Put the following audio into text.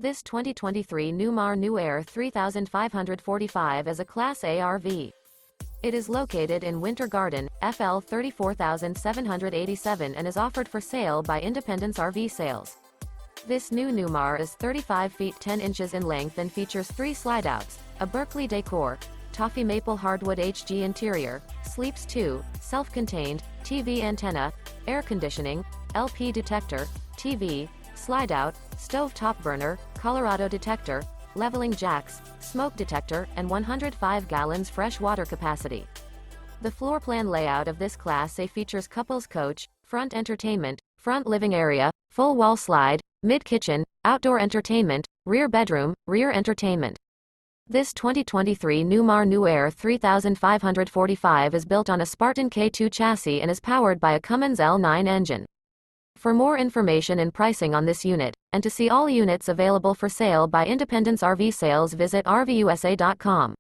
This 2023 Newmar New Aire 3545 is a Class A RV. It is located in Winter Garden, FL 34787 and is offered for sale by Independence RV Sales. This new Newmar is 35 feet 10 inches in length and features 3 slideouts, a Berkley Decor, Toffee Maple Hardwood-HG interior, sleeps 2, self-contained, TV antenna, air conditioning, LP detector, TV, slideout, stove top burner, Colorado detector, leveling jacks, smoke detector, and 105 gallons fresh water capacity. The floor plan layout of this Class A features couples coach, front entertainment, front living area, full wall slide, mid-kitchen, outdoor entertainment, rear bedroom, rear entertainment. This 2023 Newmar New Aire 3545 is built on a Spartan K2 chassis and is powered by a Cummins L9 engine. For more information and pricing on this unit, and to see all units available for sale by Independence RV Sales, visit RVUSA.com.